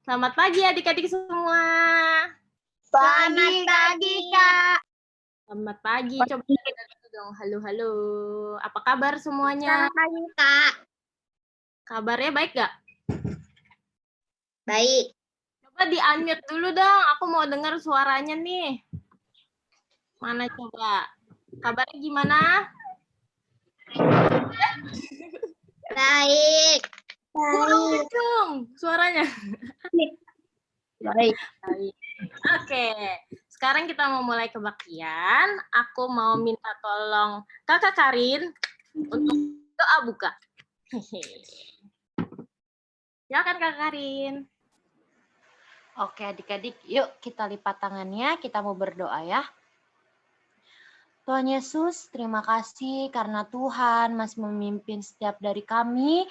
Selamat pagi adik-adik semua. Selamat pagi, Kak. Selamat pagi. Coba kita dulu dong. Halo, halo. Apa kabar semuanya? Selamat pagi, Kak. Kabarnya baik gak? Baik. Coba di-unmute dulu dong. Aku mau dengar suaranya nih. Mana coba? Kabarnya gimana? Baik. Kurang kenceng suaranya. Baik. Baik. Oke. Sekarang kita mau mulai kebaktian. Aku mau minta tolong Kakak Karin untuk doa buka. Silakan Kakak Karin. Oke adik-adik, yuk kita lipat tangannya, kita mau berdoa ya. Tuhan Yesus, terima kasih karena Tuhan masih memimpin setiap dari kami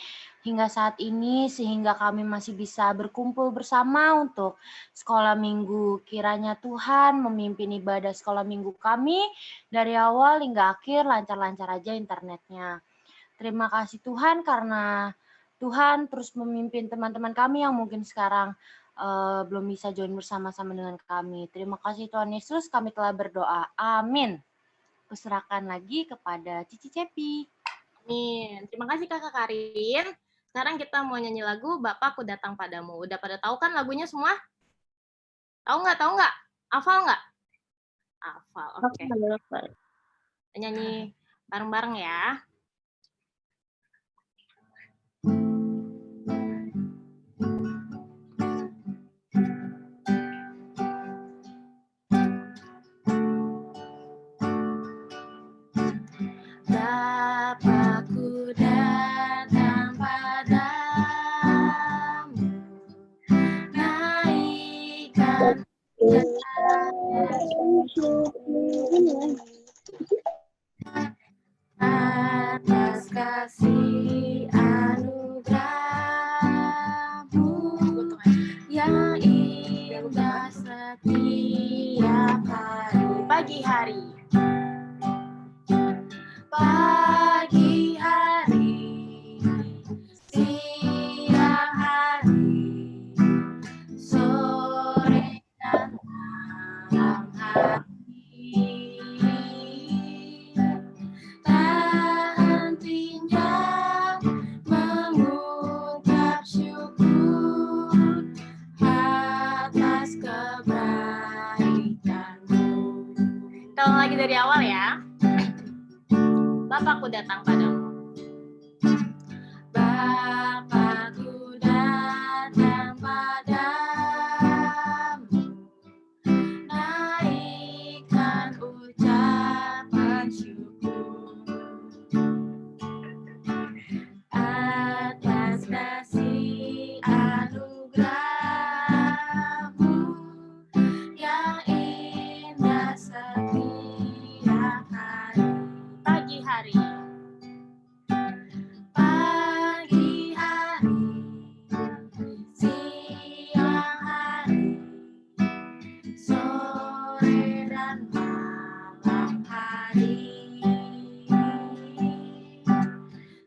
hingga saat ini sehingga kami masih bisa berkumpul bersama untuk sekolah minggu. Kiranya Tuhan memimpin ibadah sekolah minggu kami dari awal hingga akhir lancar-lancar aja internetnya. Terima kasih Tuhan karena Tuhan terus memimpin teman-teman kami yang mungkin sekarang belum bisa join bersama-sama dengan kami. Terima kasih Tuhan Yesus, kami telah berdoa. Amin. Kuserahkan lagi kepada Cici Cepi. Amin. Terima kasih Kakak Karin. Sekarang kita mau nyanyi lagu Bapakku Datang Padamu. Udah pada tahu kan lagunya semua? Tahu nggak? Tahu nggak? Hafal nggak? Hafal. Oke. Nyanyi bareng-bareng ya. Bapakku datang padamu, naikkan atas kasih anugerahmu yang indah setiap hari. Pagi hari. Pagi hari, siang hari, sore dan malam hari, tak hentinya mengucap syukur atas kebaikanmu. Kita ulang lagi dari awal ya. Bapakku datang padamu. Bapakku datang padamu, naikkan ucapan syukur atas kasih anugerahmu yang indah setiap hari. Pagi hari, pagi hari, siang hari, sore dan malam hari,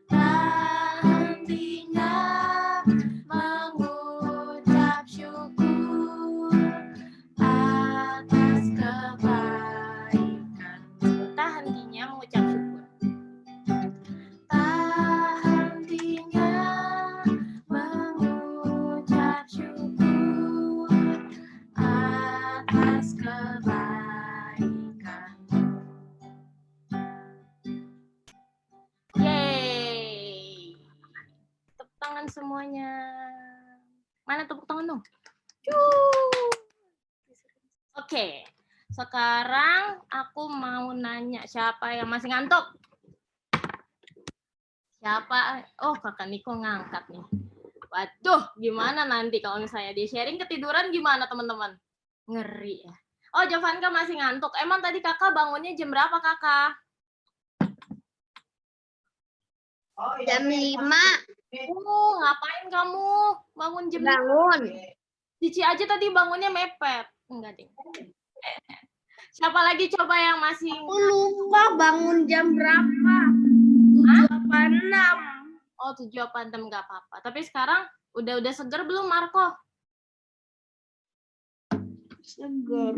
tak hentinya mengucap syukur atas kebaikanmu. Tak hentinya mengucap syukur. Tak hentinya mengucap syukur atas kebaikanmu. Yeay. Tepuk tangan semuanya. Mana tepuk tangan dong? Oke. Sekarang aku mau nanya siapa yang masih ngantuk? Siapa? Oh, Kakak Niko ngangkat nih. Waduh, gimana nanti kalau misalnya dia sharing ketiduran gimana teman-teman? Ngeri ya. Oh, Jovanka masih ngantuk. Emang tadi kakak bangunnya jam berapa kakak? Jam 5. Ngapain kamu bangun jam 5? Bangun. Cici aja tadi bangunnya mepet. Enggak deh. Siapa lagi coba yang masih? Aku lupa bangun jam berapa. 7 apa 6. Oh, 7 apa 6 nggak apa-apa. Tapi sekarang udah seger belum Marco? Seger.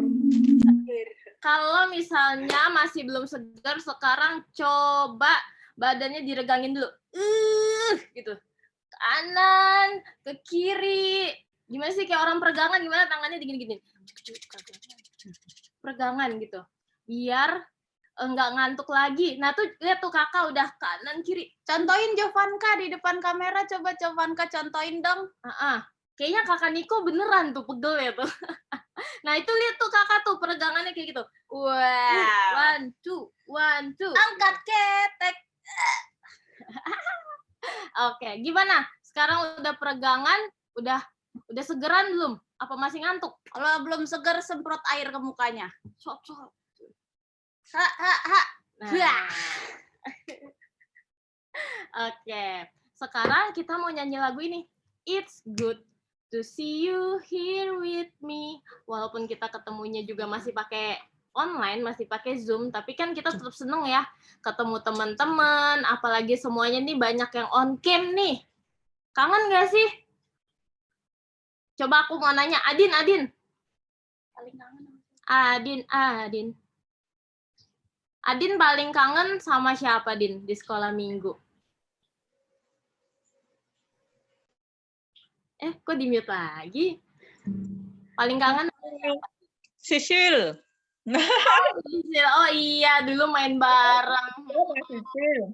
Kalau misalnya masih belum segar, sekarang coba badannya diregangin dulu. Gitu. Ke kanan, ke kiri. Gimana sih kayak orang peregangan, gimana tangannya digini-gini. Peregangan gitu. Biar enggak ngantuk lagi. Nah tuh lihat tuh kakak udah kanan kiri. Contohin Jovanka di depan kamera, coba Jovanka contohin dong. Kayaknya kakak Niko beneran tuh pegel ya tuh. Nah itu lihat tuh kakak tuh peregangannya kayak gitu. Wow. 1, 2, 1, 2. Angkat ketek. Oke, gimana? Sekarang udah peregangan, udah segeran belum? Apa masih ngantuk? Kalau belum seger, semprot air ke mukanya. Sok. Ha. Nah. Oke, sekarang kita mau nyanyi lagu ini. It's good to see you here with me. Walaupun kita ketemunya juga masih pakai online, masih pakai Zoom, tapi kan kita tetap seneng ya ketemu teman-teman, apalagi semuanya nih banyak yang on cam nih. Kangen gak sih? Coba aku mau nanya, Adin. Paling kangen. Adin. Adin paling kangen sama siapa, Din, di sekolah minggu? Kok di-mute lagi? Paling kangen Sisil. Oh iya, dulu main bareng. Sisil.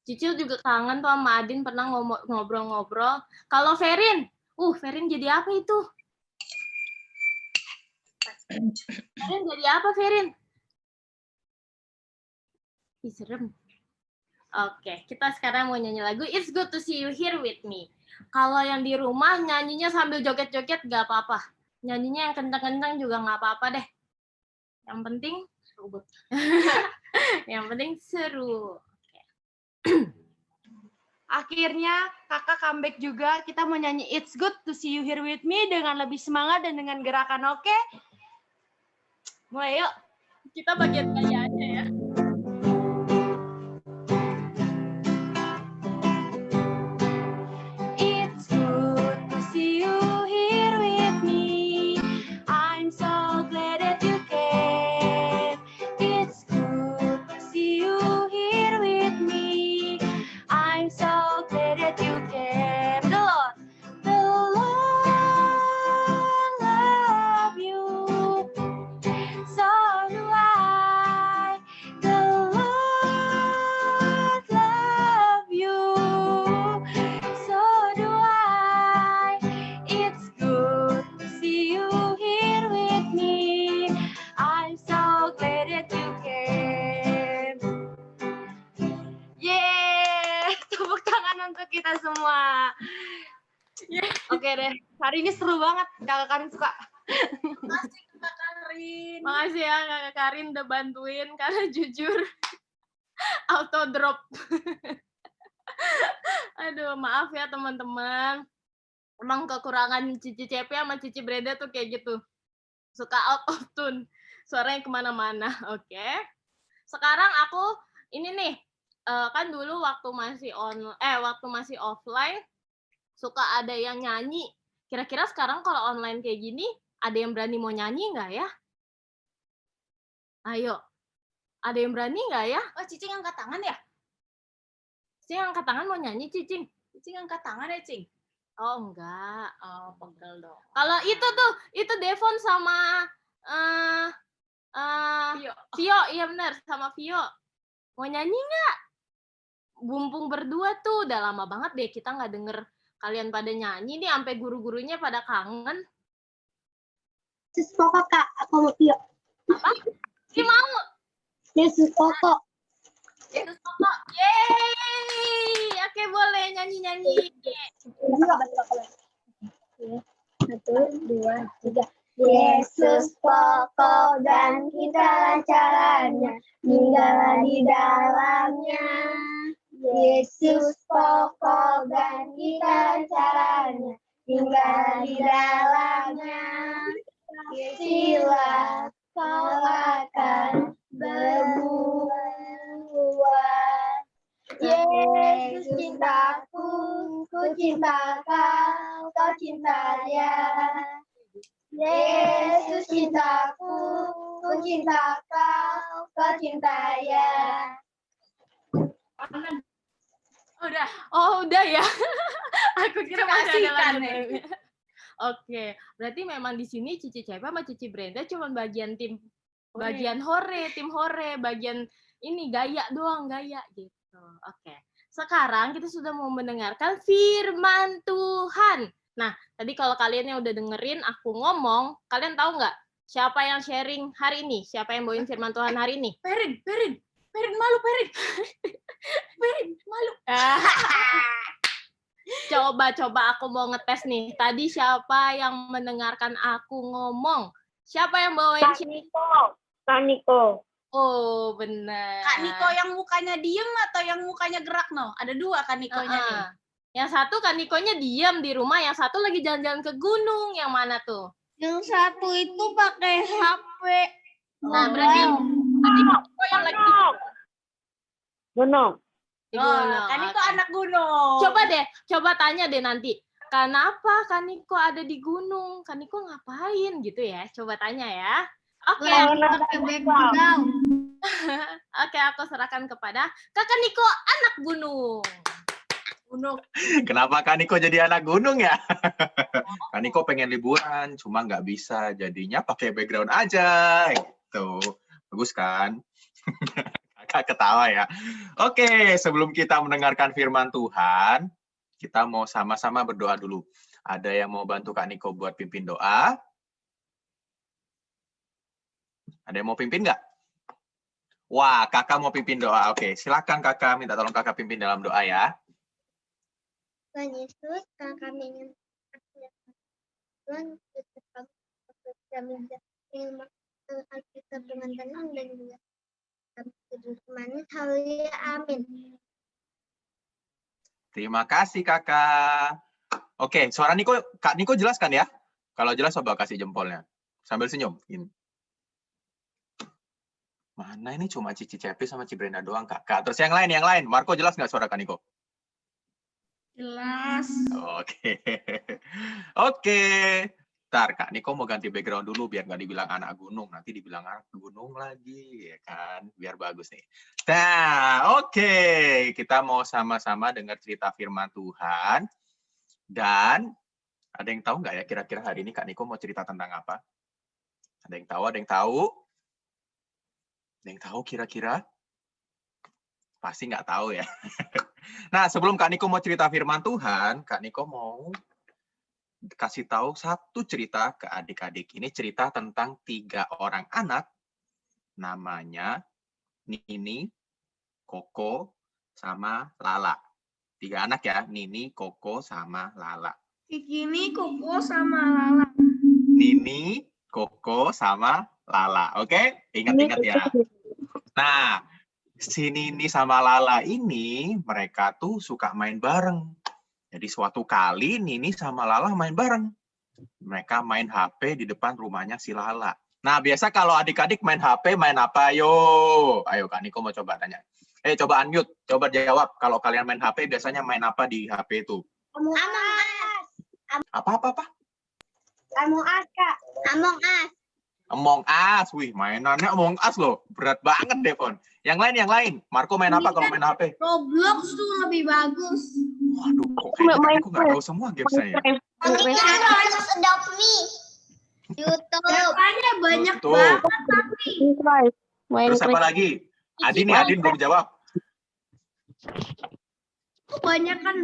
Cicil juga kangen tuh sama Adin, pernah ngobrol-ngobrol. Kalau Ferin, Ferin jadi apa itu? Ferin jadi apa, Ferin? Ih, serem. Oke, kita sekarang mau nyanyi lagu It's Good to See You Here With Me. Kalau yang di rumah nyanyinya sambil joget-joget gak apa-apa. Nyanyinya yang kencang-kencang juga gak apa-apa deh. Yang penting seru. Yang penting seru. Akhirnya kakak comeback juga. Kita mau nyanyi It's Good to See You Here With Me dengan lebih semangat dan dengan gerakan oke? Mulai yuk. Kita bagian gaya aja ya. It's good to see you here with me. I'm so glad that you came. It's good to see you here with me. I'm so glad that you came. The Lord love you. So do I. The Lord love you. So do I. It's good to see you here with me. I'm so glad that you came. Yeay, tepuk tangan untuk kita semua. Oke deh, hari ini seru banget. Kakak Karin suka. Makasih ya Kakak Karin udah bantuin, karena jujur auto drop. Aduh, maaf ya teman-teman. Emang kekurangan Cici CP sama Cici Brenda tuh kayak gitu. Suka out of tune. Suaranya kemana-mana. Oke. Sekarang aku, ini nih, kan dulu waktu masih offline, suka ada yang nyanyi. Kira-kira sekarang kalau online kayak gini, ada yang berani mau nyanyi nggak ya? Ayo. Ada yang berani nggak ya? Oh, Cicing angkat tangan ya? Cicing angkat tangan mau nyanyi, Cicing. Cicing angkat tangan ya, Cing? Oh, enggak. Oh, pegel dong. Kalau itu Devon sama Vio, iya benar, sama Vio. Mau nyanyi nggak? Bumbung berdua tuh, udah lama banget deh kita nggak denger kalian pada nyanyi nih, sampai guru-gurunya pada kangen. Yesus pokok Kak, aku mau Vio. Apa? Si mau? Yesus pokok. Yesus pokok. Yeay! Oke, boleh nyanyi-nyanyi. 1, 2, 3. Yesus pokok dan kita caranya, tinggal di dalamnya. Yesus pokok dan kita caranya, tinggal di dalamnya. Sila kau akan berbuat. Yesus cintaku, ku cinta kau, kau cinta dia. Yesus cintaku, ku cinta kau, kau cinta ya. Udah. Oh, udah ya. Aku kira masih ada Kasihkan, lanjut. Oke, berarti memang di sini Cici Cepa sama Cici Brenda cuma bagian tim bagian tim hore, bagian ini gaya doang, gaya gitu. Oke. Sekarang kita sudah mau mendengarkan firman Tuhan. Nah, tadi kalau kalian yang udah dengerin aku ngomong, kalian tahu nggak siapa yang sharing hari ini? Siapa yang bawain firman Tuhan hari ini? Perin malu, Perin. Perin malu. Coba aku mau ngetes nih. Tadi siapa yang mendengarkan aku ngomong? Siapa yang bawain? Kak Niko. Oh, benar. Kak Niko yang mukanya diem atau yang mukanya gerak, no? Ada dua Kak Nikonya nih. Yang satu Kak Nikonya diam di rumah, yang satu lagi jalan-jalan ke gunung. Yang mana tuh? Yang satu itu pakai HP. Nah, berarti Kak Niko yang lagi Gunung. di Oh, gunung. Kak Niko Oke. anak gunung. Coba tanya deh nanti. Kenapa Kak Niko ada di gunung? Kak Niko ngapain gitu ya? Coba tanya ya. Oke. Pakai background. Oke, aku serahkan kepada Kakak Niko anak gunung. Gunung. Kenapa Kak Niko jadi anak gunung ya? Kak Niko pengen liburan, cuma nggak bisa. Jadinya pakai background aja. Gitu. Bagus kan? Kakak ketawa ya. Oke, sebelum kita mendengarkan firman Tuhan, kita mau sama-sama berdoa dulu. Ada yang mau bantu Kak Niko buat pimpin doa? Ada yang mau pimpin nggak? Wah, kakak mau pimpin doa. Oke, silakan kakak. Minta tolong kakak pimpin dalam doa ya. Tuhan Yesus, kami ingin Tuhan, kami ingin Alkitab dengan tenang dan juga kami tidur manis. Haleluya, amin. Terima kasih kakak. Oke, suara Niko, Kak Niko jelaskan ya. Kalau jelas coba kasih jempolnya. Sambil senyum. Ini. Mana ini cuma Cici Cepi sama Ci Brenda doang kakak. Terus yang lain. Marco jelas nggak suara Kak Niko? Jelas. Oke. Oke. Ntar Kak Niko mau ganti background dulu biar nggak dibilang anak gunung. Nanti dibilang anak gunung lagi, ya kan? Biar bagus nih. Nah, oke. Kita mau sama-sama dengar cerita firman Tuhan. Dan ada yang tahu nggak ya kira-kira hari ini Kak Niko mau cerita tentang apa? Ada yang tahu? Ada yang tahu? Ada yang tahu kira-kira? Pasti nggak tahu ya. Nah, sebelum Kak Niko mau cerita firman Tuhan, Kak Niko mau kasih tahu satu cerita ke adik-adik. Ini cerita tentang 3 orang anak, namanya Nini, Koko, sama Lala. 3 anak ya, Nini, Koko, sama Lala. Kikini, Koko, sama Lala. Nini, Koko, sama Lala. Oke? Ingat-ingat ya. Nah, si Nini sama Lala ini, mereka tuh suka main bareng. Jadi suatu kali Nini sama Lala main bareng. Mereka main HP di depan rumahnya si Lala. Nah, biasa kalau adik-adik main HP, main apa? Ayo Kak Niko mau coba tanya. Coba unmute, coba jawab. Kalau kalian main HP, biasanya main apa di HP itu? Among Us. Apa? Among Us, Kak. Among Us. Among Us. Wih, mainannya Among Us loh. Berat banget, Devon. Yang lain. Marco main apa kalau main HP? Roblox tuh lebih bagus. Waduh, kok kayaknya aku nggak tahu semua gamesnya ya. Harus adopt me. YouTube. Makanya banyak Tuh. banget tapi. Terus apa lagi? Adin belum jawab. Kebanyakan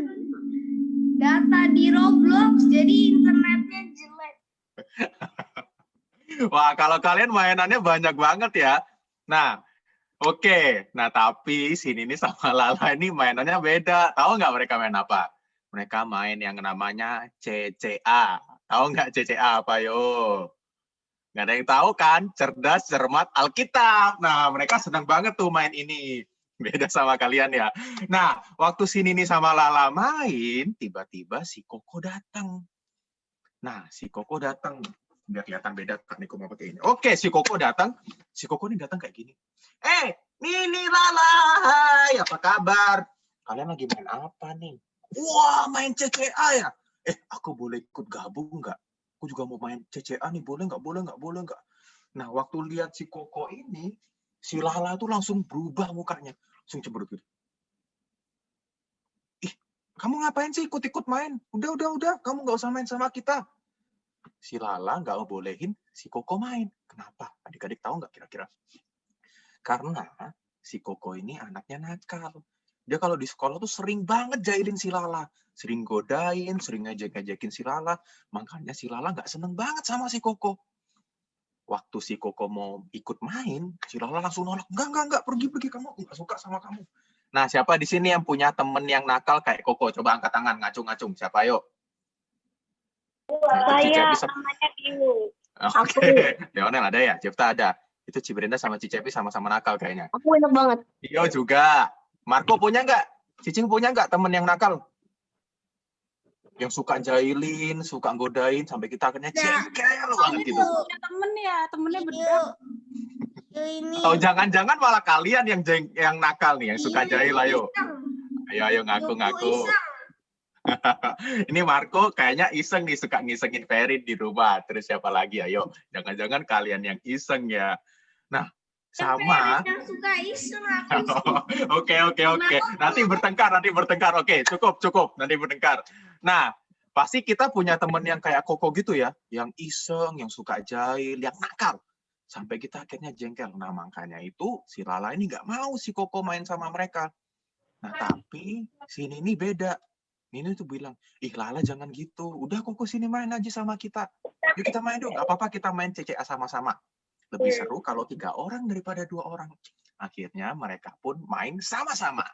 data di Roblox, jadi internetnya jelek. Wah, kalau kalian mainannya banyak banget ya. Nah, oke. Nah, tapi sini nih sama Lala ini mainannya beda. Tahu nggak mereka main apa? Mereka main yang namanya CCA. Tahu nggak CCA apa, yo? Nggak ada yang tahu kan? Cerdas, cermat, Alkitab. Nah, mereka senang banget tuh main ini. Beda sama kalian ya. Nah, waktu sini nih sama Lala main, tiba-tiba si Koko datang. Nah, si Koko datang. Biar kelihatan beda, Kak Niko mau pakai ini. Oke, si Koko datang. Si Koko ini datang kayak gini. Nini, Lala, hai, apa kabar? Kalian lagi main apa nih? Wah, main CCA ya? Aku boleh ikut gabung nggak? aku juga mau main CCA nih, boleh nggak, boleh nggak, boleh nggak. Nah, waktu lihat si Koko ini, si Lala tuh langsung berubah mukanya, langsung cemberut gitu. Ih, kamu ngapain sih ikut-ikut main? Udah, kamu nggak usah main sama kita. Si Lala nggak bolehin si Koko main. Kenapa? Adik-adik tahu nggak kira-kira? Karena si Koko ini anaknya nakal. Dia kalau di sekolah tuh sering banget jahilin si Lala. Sering godain, sering ngejek-ngejekin si Lala. Makanya si Lala nggak seneng banget sama si Koko. Waktu si Koko mau ikut main, si Lala langsung nolak. Enggak, pergi, kamu nggak suka sama kamu. Nah, siapa di sini yang punya temen yang nakal kayak Koko? Coba angkat tangan, ngacung-ngacung. Siapa, yuk? Saya namanya Diu. Oke, Leonel ada ya? Jepta ada. Itu Cibrenda sama Cicepi sama-sama nakal kayaknya. Aku enak banget. Iyo juga. Marco punya nggak? Cicing punya nggak temen yang nakal? Yang suka jahilin, suka godain, sampai kita akhirnya jengkel banget gitu. Punya temen ya, temennya bedak. Atau jangan-jangan malah kalian yang nakal nih, yang suka jahil, ayo. Ayo ngaku-ngaku. Ini Marco kayaknya iseng nih, suka ngisengin Ferry di rumah. Terus siapa lagi? Ayo, jangan-jangan kalian yang iseng ya. Nah, sama. Yang suka iseng Oke. Nanti bertengkar. Oke, cukup. Nanti bertengkar. Nah, pasti kita punya temen yang kayak Koko gitu ya, yang iseng, yang suka jahil, yang nakal. Sampai kita akhirnya jengkel. Nah, makanya itu si Lala ini nggak mau si Koko main sama mereka. Nah, tapi si Nini beda. Nini tuh bilang, ih Lala jangan gitu. Udah Koko sini main aja sama kita. Yuk kita main dong. Gak apa-apa kita main CCA sama-sama. Lebih seru kalau 3 orang daripada 2 orang. Akhirnya mereka pun main sama-sama.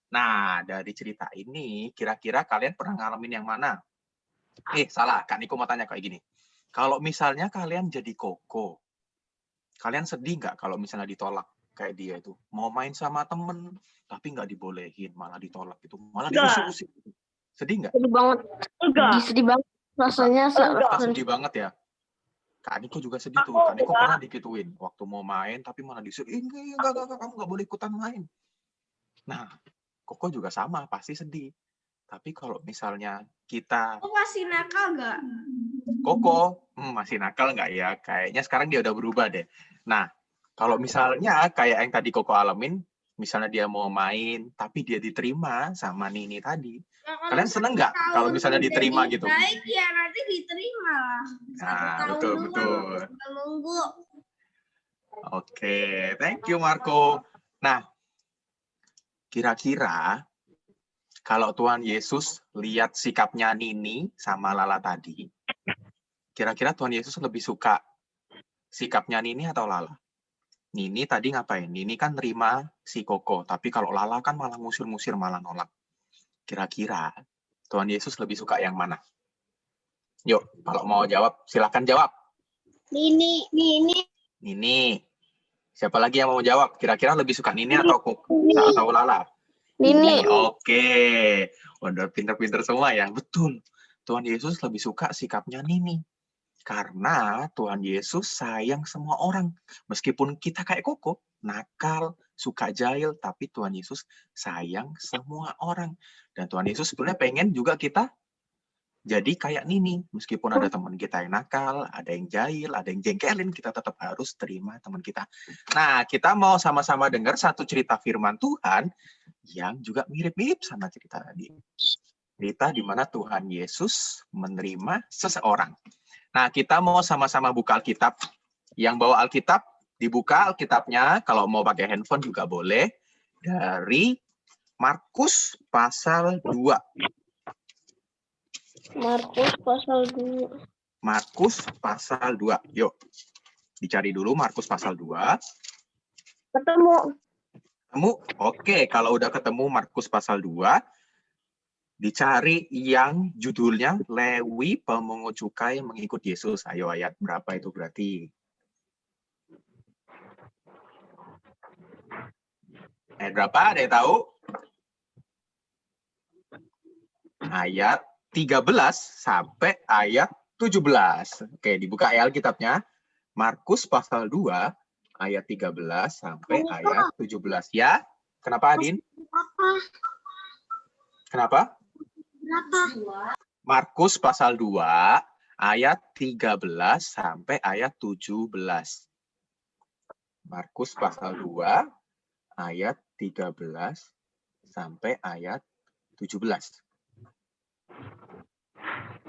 Nah, dari cerita ini, kira-kira kalian pernah ngalamin yang mana? Salah. Kak Niko mau tanya kayak gini. Kalau misalnya kalian jadi Koko, kalian sedih nggak kalau misalnya ditolak kayak dia itu? Mau main sama temen, tapi nggak dibolehin, malah ditolak gitu. Malah diusir-usir gitu. Sedih nggak? Sedih banget. Sedih banget. Rasanya Sedih banget ya. Kak Niko juga sedih tuh. Kak Niko pernah digituin. Waktu mau main, tapi malah disuruh, enggak, kamu nggak boleh ikutan main. Nah, Koko juga sama, pasti sedih. Tapi kalau misalnya kita... Kok masih nakal nggak? Koko, masih nakal nggak ya? Kayaknya sekarang dia udah berubah deh. Nah, kalau misalnya kayak yang tadi Koko alamin, misalnya dia mau main, tapi dia diterima sama Nini tadi, kalian seneng nggak kalau misalnya diterima gitu? Baik ya, nanti diterima lah. Nah, betul. Menunggu. Oke, thank you Marco. Nah, kira-kira kalau Tuhan Yesus lihat sikapnya Nini sama Lala tadi, kira-kira Tuhan Yesus lebih suka sikapnya Nini atau Lala? Nini tadi ngapain? Nini kan nerima si Koko, tapi kalau Lala kan malah ngusir-ngusir, malah nolak. Kira-kira Tuhan Yesus lebih suka yang mana? Yuk, kalau mau jawab, silakan jawab. Nini. Nini. Siapa lagi yang mau jawab? Kira-kira lebih suka Nini atau Koko? Atau Lala? Nini. Oke. Udah pinter-pinter semua ya. Betul. Tuhan Yesus lebih suka sikapnya Nini. Karena Tuhan Yesus sayang semua orang. Meskipun kita kayak Koko, nakal, suka jahil, tapi Tuhan Yesus sayang semua orang. Dan Tuhan Yesus sebenarnya pengen juga kita jadi kayak Nini. Meskipun ada teman kita yang nakal, ada yang jahil, ada yang jengkelin, kita tetap harus terima teman kita. Nah, kita mau sama-sama dengar satu cerita firman Tuhan yang juga mirip-mirip sama cerita tadi. Cerita di mana Tuhan Yesus menerima seseorang. Nah, kita mau sama-sama buka Alkitab. Yang bawa Alkitab, dibuka Alkitabnya. Kalau mau pakai handphone juga boleh. Dari Markus pasal 2. Markus pasal 2. Yuk, dicari dulu Markus pasal 2. Ketemu. Oke, kalau udah ketemu Markus pasal 2, dicari yang judulnya Lewi pemungut cukai mengikut Yesus. Ayo, ayat berapa itu berarti? Ayat berapa? Ada yang tahu? Ayat 13 sampai ayat 17. Oke, dibuka ya Alkitabnya. Markus pasal 2 ayat 13 sampai ayat 17 ya. Kenapa, Adin? Kenapa? Markus pasal 2 ayat 13 sampai ayat 17. Markus pasal 2 ayat 13 sampai ayat 17.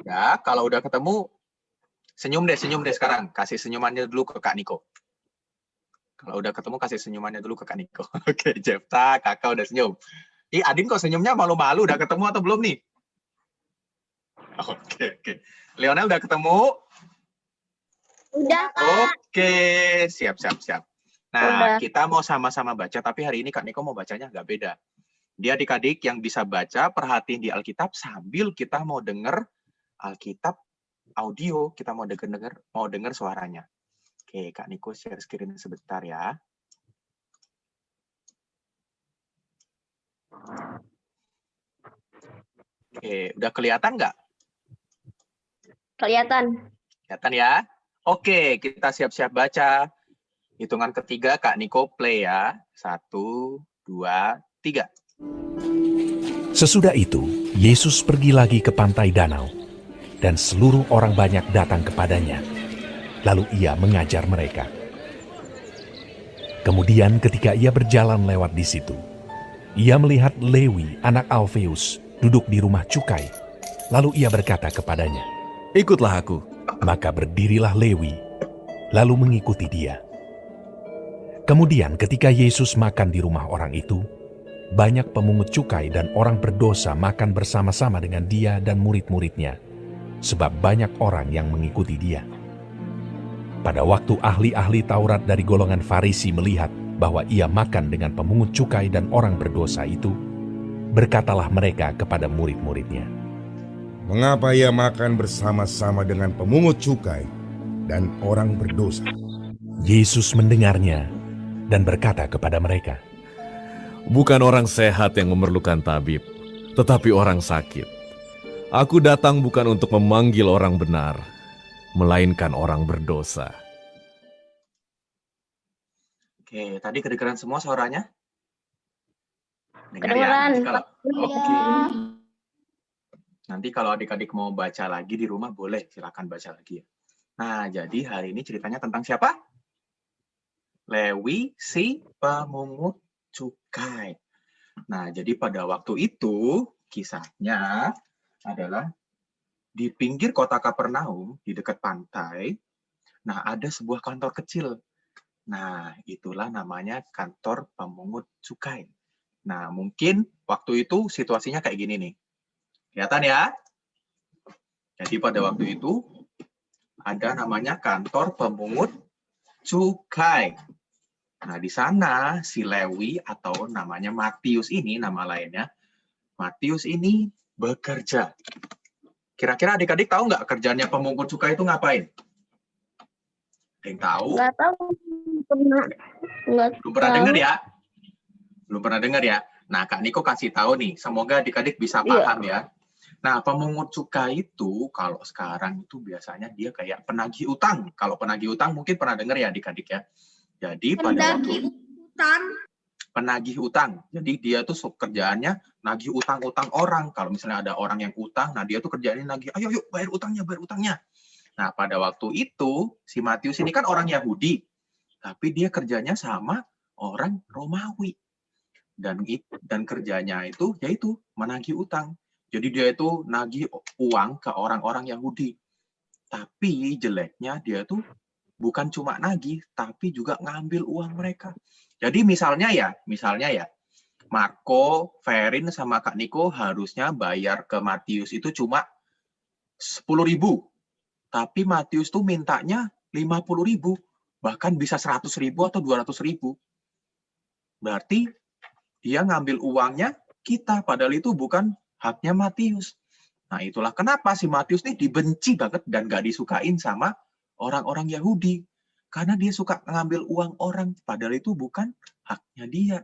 Ya, kalau udah ketemu, senyum deh sekarang. Kasih senyumannya dulu ke Kak Niko. Kalau udah ketemu, kasih senyumannya dulu ke Kak Niko. Oke, Jepta, kakak udah senyum. Ih, Adin kok senyumnya malu-malu, udah ketemu atau belum nih? Oke. Leonel udah ketemu? Udah, Kak. Oke, siap. Nah, Udah. kita mau sama-sama baca, tapi hari ini Kak Niko mau bacanya nggak beda. Dia adik-adik yang bisa baca, perhatiin di Alkitab sambil kita mau denger Alkitab audio, kita mau denger suaranya. Oke, Kak Niko share screen sebentar ya. Oke, udah kelihatan nggak? Kelihatan. Kelihatan ya? Oke, kita siap-siap baca. Hitungan ketiga, Kak Niko play ya. 1, 2, 3. Sesudah itu, Yesus pergi lagi ke pantai danau, dan seluruh orang banyak datang kepadanya. Lalu ia mengajar mereka. Kemudian ketika ia berjalan lewat di situ, ia melihat Lewi, anak Alfeus, duduk di rumah cukai. Lalu ia berkata kepadanya, Ikutlah aku. maka berdirilah Lewi, lalu mengikuti dia. Kemudian ketika Yesus makan di rumah orang itu, banyak pemungut cukai dan orang berdosa makan bersama-sama dengan dia dan murid-muridnya, sebab banyak orang yang mengikuti dia. Pada waktu ahli-ahli Taurat dari golongan Farisi melihat bahwa ia makan dengan pemungut cukai dan orang berdosa itu, berkatalah mereka kepada murid-muridnya, Mengapa ia makan bersama-sama dengan pemungut cukai dan orang berdosa? Yesus mendengarnya dan berkata kepada mereka, Bukan orang sehat yang memerlukan tabib, tetapi orang sakit. Aku datang bukan untuk memanggil orang benar, melainkan orang berdosa. Oke, tadi kedengeran semua suaranya? Dengar ya? Kedengeran. Nanti kalau, Iya. Oke. Nanti kalau adik-adik mau baca lagi di rumah, boleh silakan baca lagi ya. Nah, jadi hari ini ceritanya tentang siapa? Lewi si pemungut cukai. Nah, jadi pada waktu itu kisahnya adalah di pinggir kota Kapernaum, di dekat pantai. Nah, ada sebuah kantor kecil. Nah, itulah namanya kantor pemungut cukai. Nah, mungkin waktu itu situasinya kayak gini nih. Kelihatan ya? Jadi pada waktu itu ada namanya kantor pemungut cukai. Nah, di sana si Lewi atau namanya Matius ini, nama lainnya, Matius ini bekerja. Kira-kira adik-adik tahu nggak kerjanya pemungut cukai itu ngapain? Ada yang tahu? Nggak tahu. Belum pernah dengar ya? Belum pernah dengar ya? Nah, Kak Niko kasih tahu nih, semoga adik-adik bisa paham ya. Nah, pemungut cukai itu kalau sekarang itu biasanya dia kayak penagih utang. Kalau penagih utang mungkin pernah dengar ya adik-adik ya. Jadi pada waktu penagih utang. Jadi dia tuh kerjaannya nagih utang-utang orang. Kalau misalnya ada orang yang utang, nah dia tuh kerjaannya nagih, ayo yuk bayar utangnya. Nah, pada waktu itu si Matius ini kan orang Yahudi, tapi dia kerjanya sama orang Romawi. Dan kerjanya itu yaitu menagih utang. Jadi dia itu nagih uang ke orang-orang Yahudi. Tapi jeleknya dia tuh bukan cuma nagih, tapi juga ngambil uang mereka. Jadi misalnya ya, Marco, Ferin, sama Kak Niko harusnya bayar ke Matius itu cuma 10.000. Tapi Matius tuh mintanya 50.000, bahkan bisa 100.000 atau 200.000. Berarti dia ngambil uangnya kita, padahal itu bukan haknya Matius. Nah, itulah kenapa si Matius nih dibenci banget dan gak disukain sama orang-orang Yahudi. Karena dia suka ngambil uang orang, padahal itu bukan haknya dia.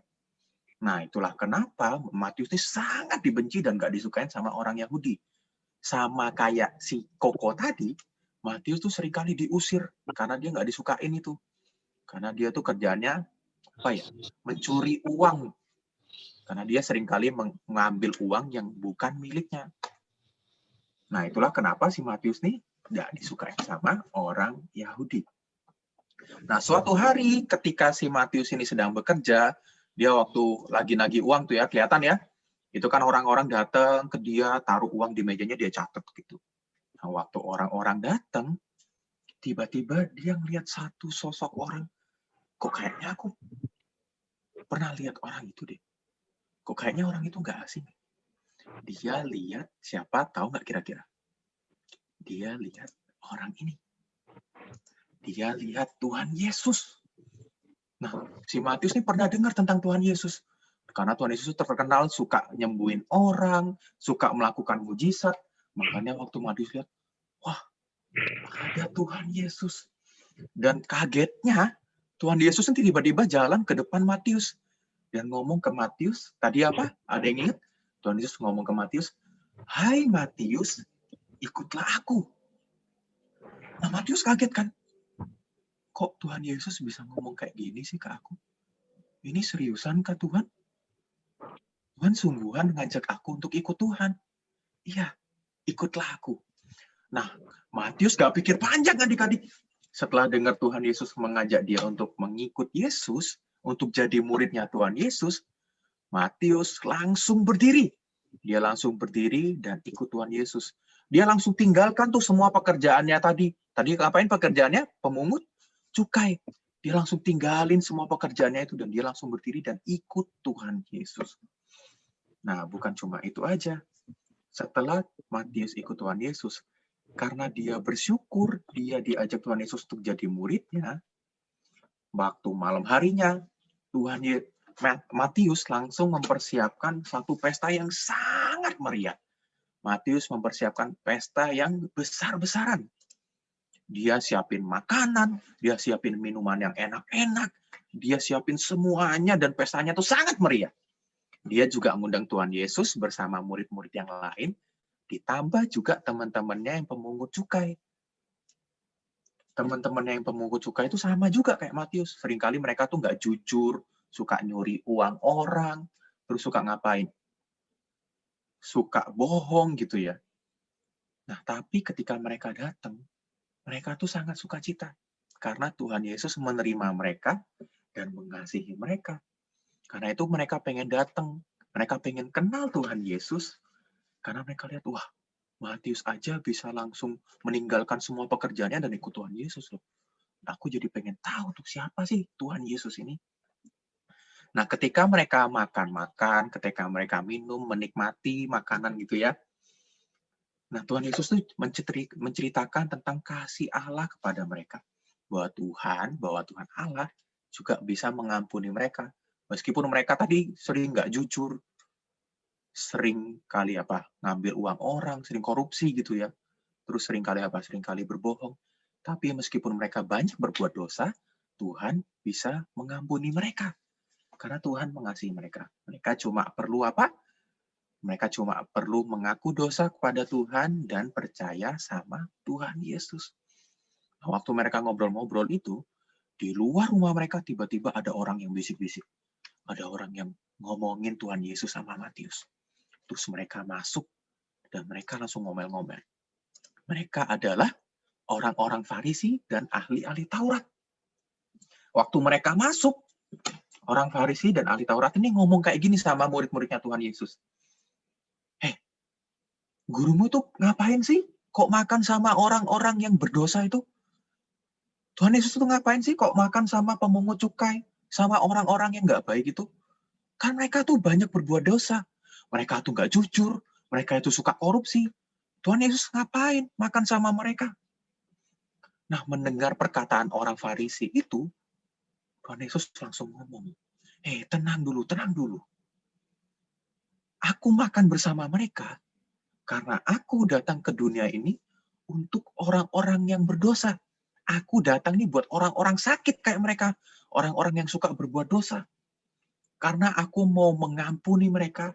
Nah, itulah kenapa Matius ini sangat dibenci dan gak disukain sama orang Yahudi. Sama kayak si Koko tadi, Matius tuh seringkali diusir karena dia gak disukain itu. Karena dia tuh kerjanya mencuri uang. Karena dia seringkali mengambil uang yang bukan miliknya. Nah, itulah kenapa si Matius nih nggak disukai sama orang Yahudi. Nah, suatu hari ketika si Matius ini sedang bekerja, dia waktu lagi nagih uang tuh ya, kelihatan ya, itu kan orang-orang datang ke dia, taruh uang di mejanya, dia catat gitu. Nah, waktu orang-orang datang, tiba-tiba dia ngelihat satu sosok orang, kok kayaknya aku pernah lihat orang itu deh. Kok kayaknya orang itu nggak asing. Dia lihat siapa, tahu nggak kira-kira? Dia lihat orang ini. Dia lihat Tuhan Yesus. Nah, si Matius ini pernah dengar tentang Tuhan Yesus. Karena Tuhan Yesus terkenal suka nyembuhin orang, suka melakukan mujizat. Makanya waktu Matius lihat, wah, ada Tuhan Yesus. Dan kagetnya, Tuhan Yesus nanti tiba-tiba jalan ke depan Matius. Dan ngomong ke Matius, tadi apa? Ada yang ingat? Tuhan Yesus ngomong ke Matius, "Hai Matius, ikutlah aku." Nah, Matius kaget kan? Kok Tuhan Yesus bisa ngomong kayak gini sih ke aku? Ini seriusan kah Tuhan? Tuhan sungguhan ngajak aku untuk ikut Tuhan. Iya, ikutlah aku. Nah, Matius gak pikir panjang adik-adik. Setelah dengar Tuhan Yesus mengajak dia untuk mengikut Yesus, untuk jadi muridnya Tuhan Yesus, Matius langsung berdiri. Dia langsung berdiri dan ikut Tuhan Yesus. Dia langsung tinggalkan tuh semua pekerjaannya tadi. Tadi ngapain pekerjaannya? Pemungut cukai. Dia langsung tinggalin semua pekerjaannya itu dan dia langsung berdiri dan ikut Tuhan Yesus. Nah, bukan cuma itu aja. Setelah Matius ikut Tuhan Yesus, karena dia bersyukur, dia diajak Tuhan Yesus untuk jadi muridnya, waktu malam harinya, Matius langsung mempersiapkan satu pesta yang sangat meriah. Matius mempersiapkan pesta yang besar-besaran. Dia siapin makanan, dia siapin minuman yang enak-enak, dia siapin semuanya dan pestanya itu sangat meriah. Dia juga mengundang Tuhan Yesus bersama murid-murid yang lain, ditambah juga teman-temannya yang pemungut cukai. Teman-temannya yang pemungut cukai itu sama juga kayak Matius. Seringkali mereka tuh nggak jujur, suka nyuri uang orang, terus suka ngapain? Suka bohong gitu ya. Nah, tapi ketika mereka datang, mereka tuh sangat sukacita. Karena Tuhan Yesus menerima mereka dan mengasihi mereka. Karena itu mereka pengen datang. Mereka pengen kenal Tuhan Yesus. Karena mereka lihat, wah, Matius aja bisa langsung meninggalkan semua pekerjaannya dan ikut Tuhan Yesus loh. Aku jadi pengen tahu tuh siapa sih Tuhan Yesus ini. Nah, ketika mereka makan-makan, ketika mereka minum, menikmati makanan gitu ya. Nah, Tuhan Yesus tuh menceritakan tentang kasih Allah kepada mereka. Bahwa Tuhan Allah juga bisa mengampuni mereka. Meskipun mereka tadi sering nggak jujur, sering kali ngambil uang orang, sering korupsi gitu ya. Terus sering kali berbohong. Tapi meskipun mereka banyak berbuat dosa, Tuhan bisa mengampuni mereka. Karena Tuhan mengasihi mereka. Mereka cuma perlu apa? Mereka cuma perlu mengaku dosa kepada Tuhan dan percaya sama Tuhan Yesus. Nah, waktu mereka ngobrol-ngobrol itu, di luar rumah mereka tiba-tiba ada orang yang bisik-bisik. Ada orang yang ngomongin Tuhan Yesus sama Matius. Terus mereka masuk dan mereka langsung ngomel-ngomel. Mereka adalah orang-orang Farisi dan ahli-ahli Taurat. Waktu mereka masuk, orang Farisi dan ahli Taurat ini ngomong kayak gini sama murid-muridnya Tuhan Yesus. Gurumu tuh ngapain sih? Kok makan sama orang-orang yang berdosa itu? Tuhan Yesus tuh ngapain sih kok makan sama pemungut cukai? Sama orang-orang yang nggak baik itu? Kan mereka tuh banyak berbuat dosa. Mereka tuh nggak jujur. Mereka itu suka korupsi. Tuhan Yesus ngapain makan sama mereka? Nah, mendengar perkataan orang Farisi itu, Tuhan Yesus langsung ngomong, tenang dulu, tenang dulu. Aku makan bersama mereka karena aku datang ke dunia ini untuk orang-orang yang berdosa. Aku datang nih buat orang-orang sakit kayak mereka. Orang-orang yang suka berbuat dosa. Karena aku mau mengampuni mereka.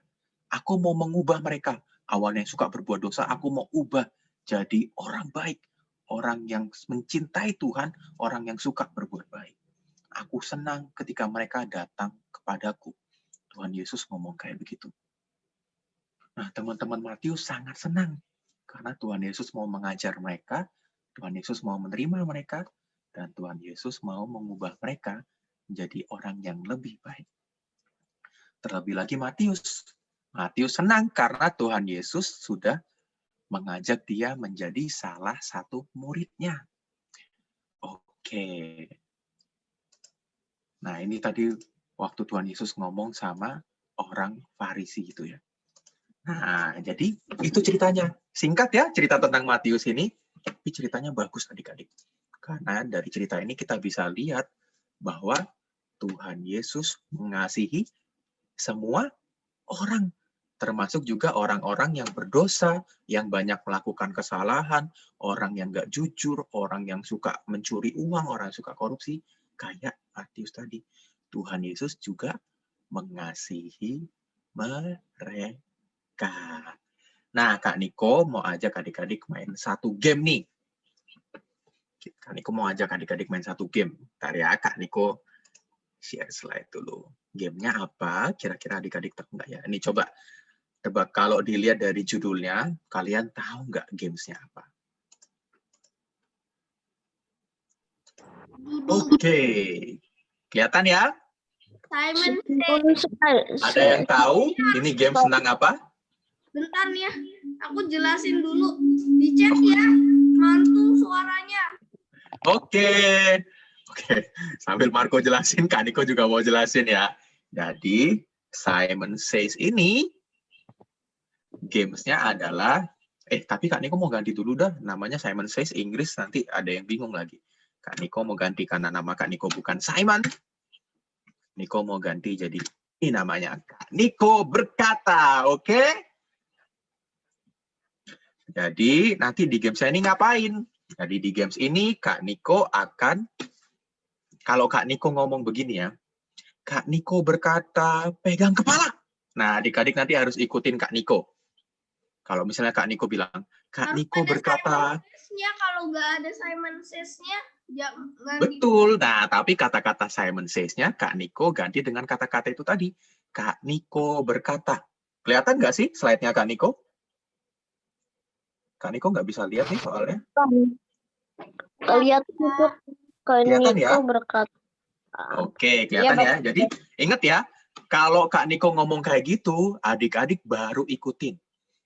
Aku mau mengubah mereka. Awalnya yang suka berbuat dosa, aku mau ubah jadi orang baik. Orang yang mencintai Tuhan, orang yang suka berbuat baik. Aku senang ketika mereka datang kepadaku. Tuhan Yesus ngomong kayak begitu. Nah, teman-teman Matius sangat senang. Karena Tuhan Yesus mau mengajar mereka Tuhan Yesus mau menerima mereka, dan Tuhan Yesus mau mengubah mereka menjadi orang yang lebih baik. Terlebih lagi Matius. Matius senang karena Tuhan Yesus sudah mengajak dia menjadi salah satu muridnya. Oke. Nah, ini tadi waktu Tuhan Yesus ngomong sama orang Farisi itu ya. Nah, jadi itu ceritanya. Singkat ya cerita tentang Matius ini, tapi ceritanya bagus adik-adik. Karena dari cerita ini kita bisa lihat bahwa Tuhan Yesus mengasihi semua orang, termasuk juga orang-orang yang berdosa, yang banyak melakukan kesalahan, orang yang nggak jujur, orang yang suka mencuri uang, orang yang suka korupsi, kayak Matius tadi. Tuhan Yesus juga mengasihi mereka. Nah, Kak Niko mau ajak adik-adik main satu game nih. Kak Niko mau ajak adik-adik main satu game. Ntar ya, Kak Niko share slide dulu. Gamenya apa? Kira-kira adik-adik tahu nggak ya? Ini coba tebak, kalau dilihat dari judulnya, kalian tahu nggak gamesnya apa? Oke. Kelihatan ya? Simon Ada yang tahu ini game tentang apa? bentar nih ya. Aku jelasin dulu. Di chat ya. Mantul suaranya. Oke. Sambil Marco jelasin, Kak Niko juga mau jelasin ya. Jadi, Simon Says ini gamesnya adalah, tapi Kak Niko mau ganti dulu dah. Namanya Simon Says Inggris, nanti ada yang bingung lagi. Kak Niko mau ganti karena nama Kak Niko bukan Simon. Niko mau ganti jadi ini namanya Kak Niko berkata, oke? Jadi nanti di games ini ngapain? Jadi di games ini Kak Niko akan, kalau Kak Niko ngomong begini ya, Kak Niko berkata pegang kepala. Nah adik-adik nanti harus ikutin Kak Niko. Kalau misalnya Kak Niko bilang, Kak Niko berkata, kalau nggak ada Simon Says-nya, betul. Nah, tapi kata-kata Simon Says-nya Kak Niko ganti dengan kata-kata itu tadi. Kak Niko berkata. Kelihatan nggak sih slide-nya Kak Niko? Kak Niko nggak bisa lihat nih soalnya. Lihat itu Kak Kelihatan Niko ya? berkata. Oke, kelihatan ya. Jadi ingat ya, kalau Kak Niko ngomong kayak gitu, adik-adik baru ikutin.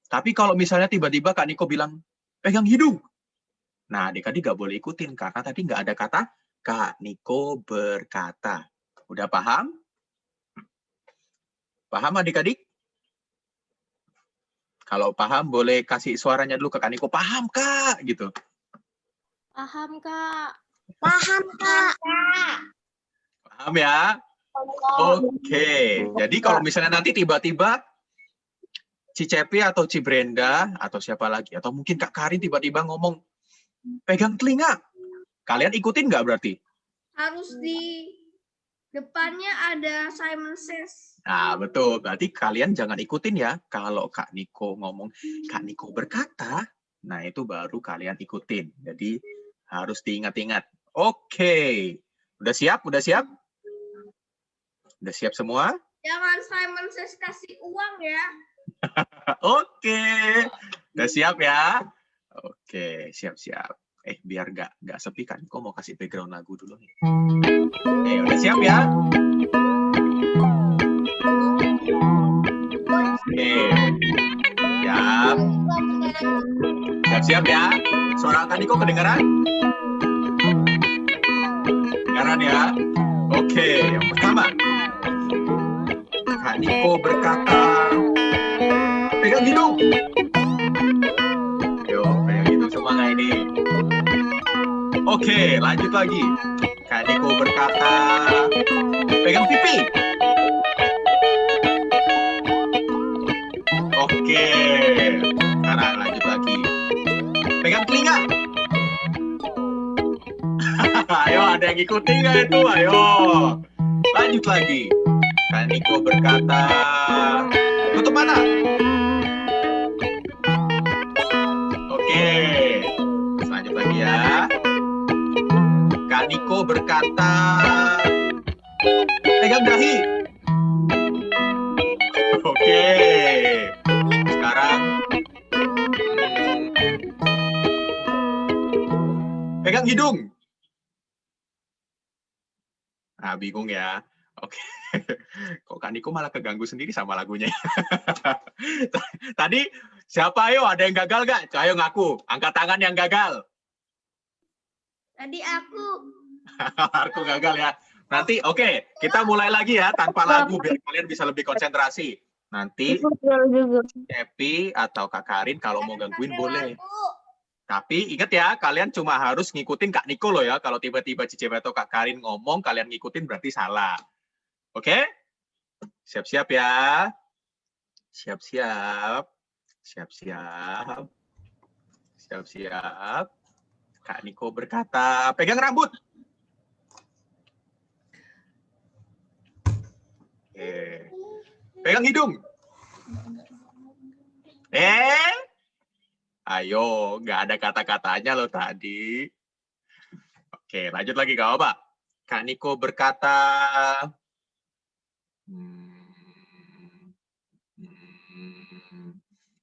Tapi kalau misalnya tiba-tiba Kak Niko bilang, pegang hidung. Nah, adik-adik nggak boleh ikutin, karena tadi nggak ada kata Kak Niko berkata. Udah paham? Paham adik-adik? Kalau paham, boleh kasih suaranya dulu ke Kak Niko. Paham, Kak? Gitu. Paham, Kak. Paham, Kak. Paham ya? Oke. Jadi kalau misalnya nanti tiba-tiba Ci Cepi atau Ci Brenda, atau siapa lagi, atau mungkin Kak Karin tiba-tiba ngomong, pegang telinga. Kalian ikutin nggak berarti? Harus di depannya ada Simon Says. Nah, betul. Berarti kalian jangan ikutin ya. Kalau Kak Niko ngomong, Kak Niko berkata, nah itu baru kalian ikutin. Jadi harus diingat-ingat. Oke. Udah siap? Udah siap? Udah siap semua? Jangan Simon Says kasih uang ya. Oke. Udah siap ya? Oke, siap-siap. Biar nggak sepi kan. Kok mau kasih background lagu dulu nih. Udah siap ya? Oke. Siap. Siap-siap ya? Suara Kak Niko kedengaran? Kedengaran ya? Oke, yang pertama. Kak Niko berkata, pegang hidung. Pegang hidung semuanya ini. Oke, lanjut lagi. Kak Niko berkata, pegang pipi. Oke, sekarang lanjut lagi. Pegang telinga. Ayo, ada yang ikutin nggak itu? Ayo. Lanjut lagi. Kak Niko berkata, tutup mata. Oke. Lanjut lagi ya. Kak Niko berkata, pegang dahi. Oke. Sekarang Pegang hidung. Nah, bingung ya. Oke. Kok Kak Niko malah keganggu sendiri sama lagunya? Tadi siapa ayo? Ada yang gagal gak? Ayo ngaku. Angkat tangan yang gagal. Tadi aku. Aku gagal ya. Nanti oke, kita mulai lagi ya tanpa lagu biar kalian bisa lebih konsentrasi. Nanti Epi atau Kak Karin kalau mau gangguin boleh. Tapi ingat ya, kalian cuma harus ngikutin Kak Niko loh ya. Kalau tiba-tiba Cici atau Kak Karin ngomong, kalian ngikutin berarti salah. Oke? Siap-siap ya. Siap-siap. Siap-siap. Siap-siap. Kak Niko berkata, pegang rambut. Oke. Pegang hidung. Ayo, nggak ada kata-katanya loh tadi. Oke, lanjut lagi gak apa? Kak Niko berkata,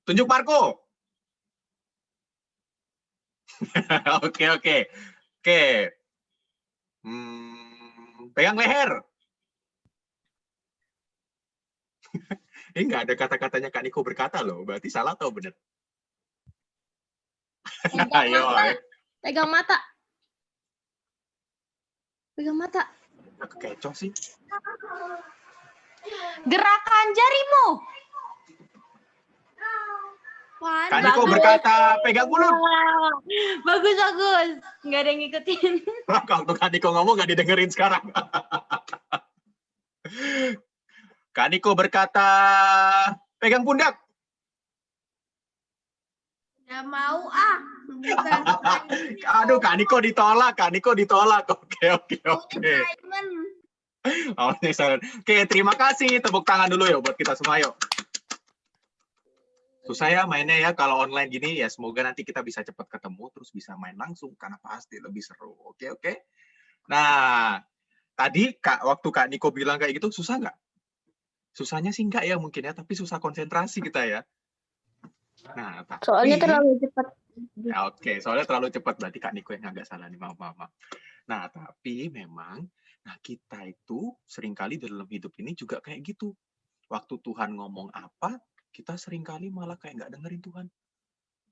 tunjuk Marco. Oke. Pegang leher. Ini nggak ada kata-katanya Kak Niko berkata loh, berarti salah atau benar? Ayo. Pegang mata. Pegang mata. Kecoh sih. Gerakan jarimu. Kak Niko berkata, pegang mulut. Bagus. Nggak ada yang ngikutin. Kalau Kak Niko ngomong nggak didengerin sekarang. Kak Niko berkata, pegang pundak. Nggak mau ah. Bukan. Aduh, Kak Niko ditolak. Oke. Oke, terima kasih. Tepuk tangan dulu ya buat kita semua yuk. Susah ya mainnya ya kalau online gini ya, semoga nanti kita bisa cepat ketemu terus bisa main langsung karena pasti lebih seru. Oke. Nah, tadi waktu Kak Niko bilang kayak gitu susah nggak? Susahnya sih enggak ya mungkin ya, tapi susah konsentrasi kita ya. Nah, tapi, Soalnya terlalu cepat. Ya, oke, soalnya terlalu cepat berarti Kak Niko yang agak salah nih, maaf. Nah, tapi memang kita itu seringkali dalam hidup ini juga kayak gitu. Waktu Tuhan ngomong apa, kita seringkali malah kayak nggak dengerin Tuhan.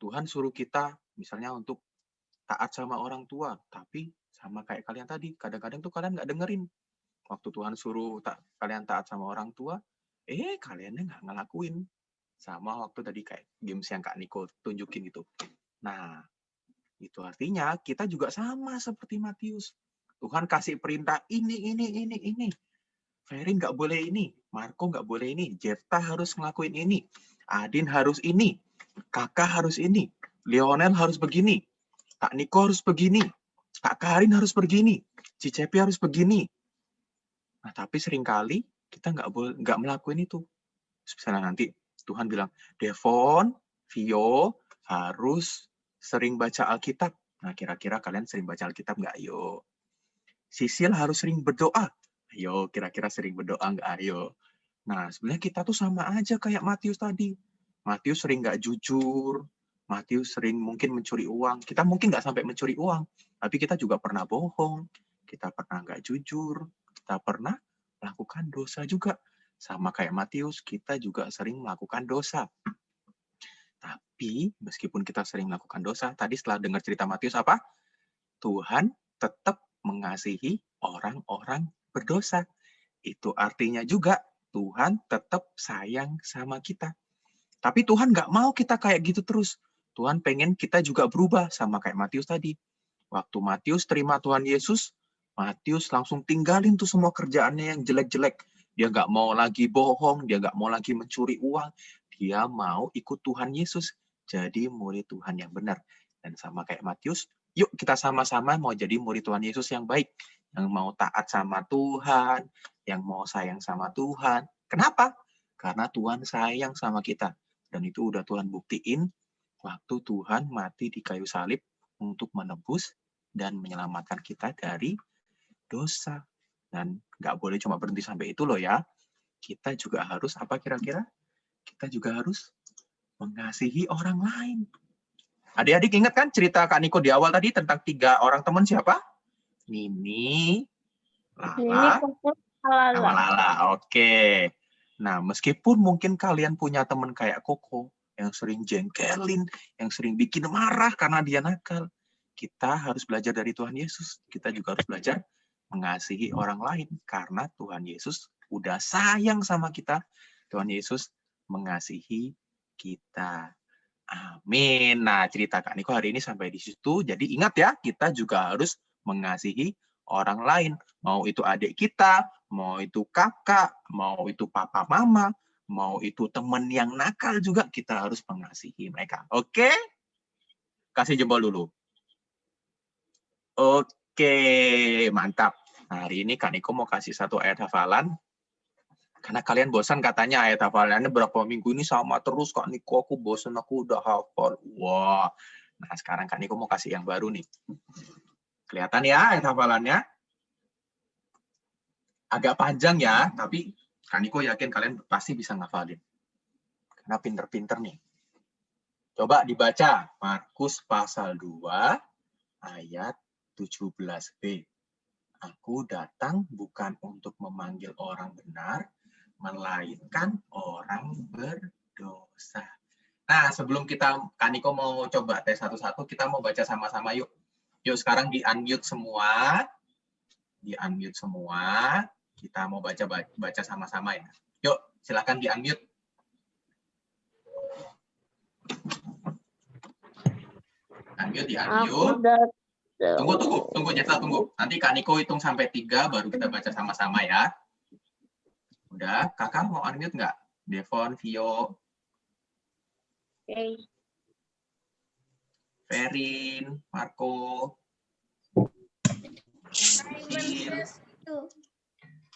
Tuhan suruh kita misalnya untuk taat sama orang tua, tapi sama kayak kalian tadi, kadang-kadang tuh kalian nggak dengerin. Waktu Tuhan suruh kalian taat sama orang tua, kaliannya nggak ngelakuin. Sama waktu tadi kayak games yang Kak Niko tunjukin itu. Nah, itu artinya kita juga sama seperti Matius. Tuhan kasih perintah ini. Ferin nggak boleh ini, Marco nggak boleh ini, Jepta harus ngelakuin ini, Adin harus ini, Kakak harus ini, Lionel harus begini, Kak Niko harus begini, Kak Karin harus begini, Cicepi harus begini. Nah, tapi seringkali kita nggak melakukan itu. Misalnya nanti Tuhan bilang, Devon, Vio harus sering baca Alkitab. Nah, kira-kira kalian sering baca Alkitab nggak? Ayo. Sisil harus sering berdoa. Ayo, kira-kira sering berdoa nggak? Ayo. Nah, sebenarnya kita tuh sama aja kayak Matius tadi. Matius sering nggak jujur. Matius sering mungkin mencuri uang. Kita mungkin nggak sampai mencuri uang, tapi kita juga pernah bohong. Kita pernah nggak jujur. Kita pernah melakukan dosa juga. Sama kayak Matius, kita juga sering melakukan dosa. Tapi meskipun kita sering melakukan dosa, tadi setelah dengar cerita Matius apa? Tuhan tetap mengasihi orang-orang berdosa. Itu artinya juga Tuhan tetap sayang sama kita. Tapi Tuhan nggak mau kita kayak gitu terus. Tuhan pengen kita juga berubah sama kayak Matius tadi. Waktu Matius terima Tuhan Yesus, Matius langsung tinggalin tuh semua kerjaannya yang jelek-jelek. Dia nggak mau lagi bohong, dia nggak mau lagi mencuri uang. Dia mau ikut Tuhan Yesus, jadi murid Tuhan yang benar. Dan sama kayak Matius, yuk kita sama-sama mau jadi murid Tuhan Yesus yang baik. Yang mau taat sama Tuhan, yang mau sayang sama Tuhan. Kenapa? Karena Tuhan sayang sama kita. Dan itu udah Tuhan buktiin waktu Tuhan mati di kayu salib untuk menebus dan menyelamatkan kita dari dosa. Dan nggak boleh cuma berhenti sampai itu loh ya. Kita juga harus, apa kira-kira? Kita juga harus mengasihi orang lain. Adik-adik ingat kan cerita Kak Niko di awal tadi tentang 3 orang teman siapa? Nini, Lala, sama Lala. Oke. Nah, meskipun mungkin kalian punya teman kayak Koko yang sering jengkelin, yang sering bikin marah karena dia nakal, kita harus belajar dari Tuhan Yesus. Kita juga harus belajar mengasihi orang lain karena Tuhan Yesus udah sayang sama kita. Tuhan Yesus mengasihi kita. Amin. Nah, cerita Kak Niko hari ini sampai di situ. Jadi ingat ya, kita juga harus mengasihi orang lain. Mau itu adik kita, mau itu kakak, mau itu papa mama, mau itu teman yang nakal juga, kita harus mengasihi mereka. Oke? Kasih jempol dulu. Oke, mantap. Nah, hari ini Kak Niko mau kasih 1 ayat hafalan. Karena kalian bosan katanya ayat hafalannya berapa minggu ini sama terus Kak Niko, aku bosan, aku udah hafal. Wah, nah sekarang Kak Niko mau kasih yang baru nih. Kelihatan ya ayat hafalannya? Agak panjang ya, tapi Kak Niko yakin kalian pasti bisa ngafalin. Karena pinter-pinter nih. Coba dibaca, Markus pasal 2 ayat 17b. Aku datang bukan untuk memanggil orang benar, melainkan orang berdosa. Nah, sebelum Kak Niko mau coba tes satu-satu, kita mau baca sama-sama yuk. Yuk sekarang di-unmute semua. Di-unmute semua. Kita mau baca sama-sama ya. Yuk, silakan di-unmute. Unmute, di-unmute. Tunggu, Jessa, tunggu. Nanti Kak Niko hitung sampai 3, baru kita baca sama-sama ya. Udah, kakak mau unmute nggak? Devon, Vio. Oke. Ferin, Marco.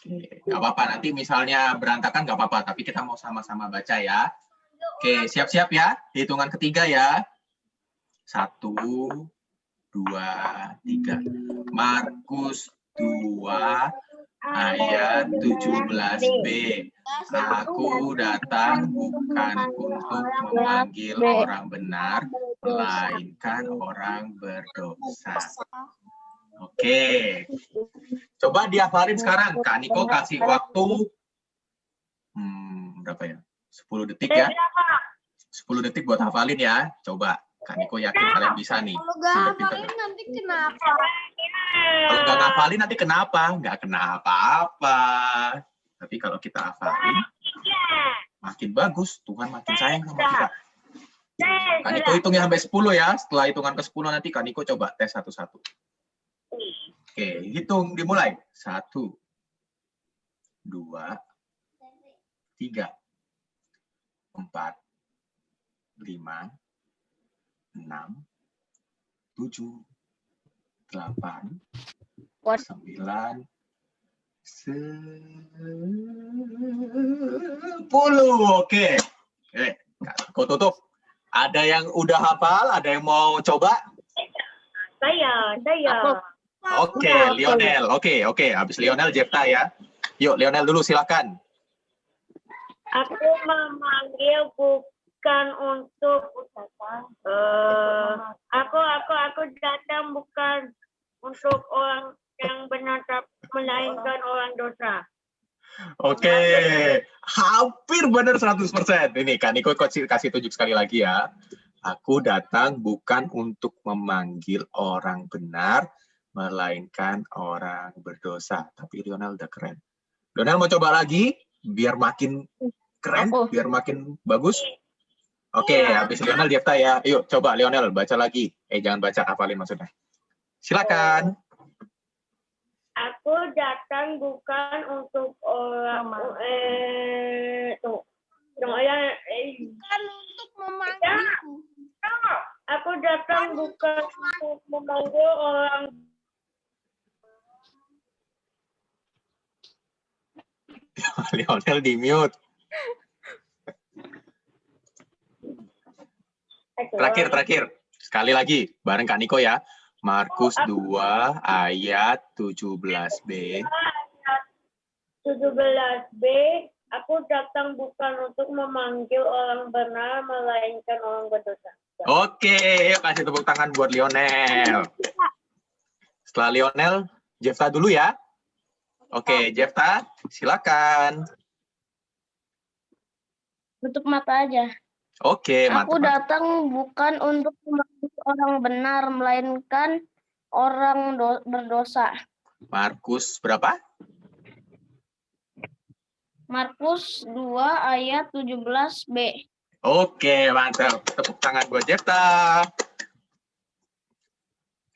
Nggak apa-apa, nanti misalnya berantakan nggak apa-apa, tapi kita mau sama-sama baca ya. Oke, siap-siap ya. Hitungan ketiga ya. 1, 2, 3. Markus 2 ayat 17b. Aku datang bukan untuk memanggil orang benar, melainkan orang berdosa. Oke. Coba dihafalin sekarang. Kak Niko kasih waktu berapa ya? 10 detik ya. 10 detik buat hafalin ya. Coba. Kak Niko yakin kalian bisa nih. Kalau nggak hafalin nanti kenapa? Kalau nggak ngafalin nanti kenapa? Nggak kenapa-apa. Tapi kalau kita hafalin, makin bagus. Tuhan makin sayang sama kita. Kak Niko hitungnya sampai 10 ya. Setelah hitungan ke 10 nanti Kak Niko coba tes satu-satu. Oke, hitung dimulai. 1, 2, 3, 4, 5, 6, 7, 8, 9, 10. Oke. Kau tutup. Ada yang udah hafal? Ada yang mau coba? Saya. Oke, Lionel. Oke. Habis Lionel, Jepta ya. Yuk, Lionel dulu silakan. Aku memanggil bukan untuk aku datang bukan untuk orang yang benar, melainkan orang dosa. Oke, hampir benar 100%. Ini Kak Niko kasih tunjuk sekali lagi ya. Aku datang bukan untuk memanggil orang benar, melainkan orang berdosa. Tapi Lionel udah keren. Lionel mau coba lagi, biar makin keren, biar makin bagus. Oke, habis Lionel Jepta ya. Yuk, coba Lionel baca lagi. Jangan baca, hafalin maksudnya. Silakan. Aku datang bukan untuk orang bukan untuk memanggil. Aku datang bukan untuk memanggil orang. Lionel di mute. Terakhir. Sekali lagi, bareng Kak Niko ya. Markus 2 ayat 17b. 17b, aku datang bukan untuk memanggil orang benar, melainkan orang berdosa. Oke, yuk kasih tepuk tangan buat Lionel. Setelah Lionel, Jefta dulu ya. Oke, Jefta, silakan. Tutup mata aja. Oke, Aku mantap. datang bukan untuk memanggil orang benar, melainkan orang berdosa. Markus berapa? Markus 2 ayat 17b. Oke, mantap. Tepuk tangan buat Jefta.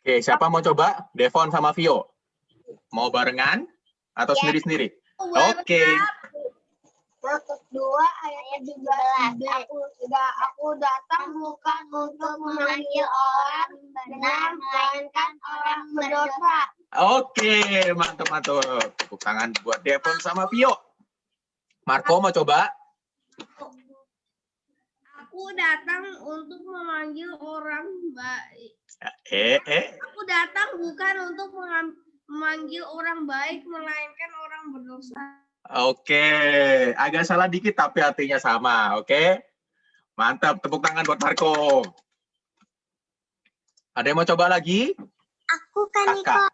Oke, siapa mau coba? Devon sama Vio. Mau barengan atau sendiri-sendiri? Oke. Markus 2 ayat 17b. Aku datang bukan untuk memanggil orang benar, melainkan orang berdosa. Oke, mantap. Tepuk tangan buat Devon sama Vio. Marco mau coba? Aku datang untuk memanggil orang baik. Aku datang bukan untuk memanggil orang baik, melainkan orang berdosa. Oke, agak salah dikit tapi artinya sama, oke? Mantap, tepuk tangan buat Marco. Ada yang mau coba lagi? Aku kan Kakak.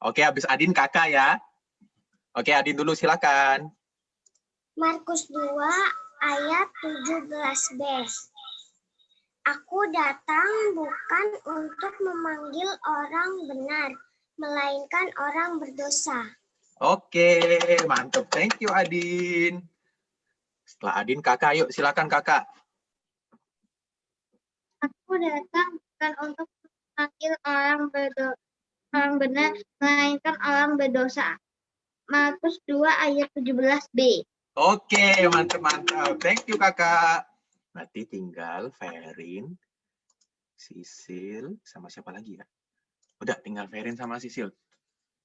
Oke, habis Adin kakak ya. Oke, Adin dulu silakan. Markus 2 ayat 17b. Aku datang bukan untuk memanggil orang benar, melainkan orang berdosa. Oke, mantap. Thank you, Adin. Setelah Adin, kakak. Yuk, silakan kakak. Aku datang bukan untuk memanggil orang benar, melainkan orang berdosa. Markus 2 ayat 17b. Oke, mantap. Thank you, kakak. Berarti tinggal Ferin, Sisil, sama siapa lagi ya? Udah, tinggal Ferin sama Sisil.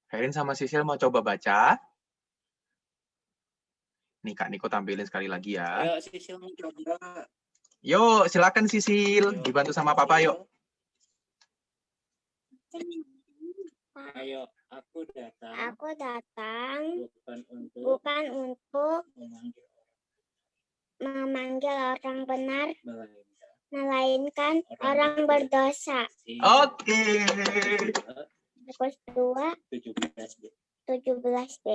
Ferin sama Sisil mau coba baca? Nih, Kak Niko tampilin sekali lagi ya. Ayo, Sisil mau coba. Yuk, silakan Sisil. Dibantu sama Papa, yuk. Ayo, aku datang. Aku datang bukan untuk memanggil orang benar, melainkan melainkan orang berdosa. Oke. Markus 2 17b.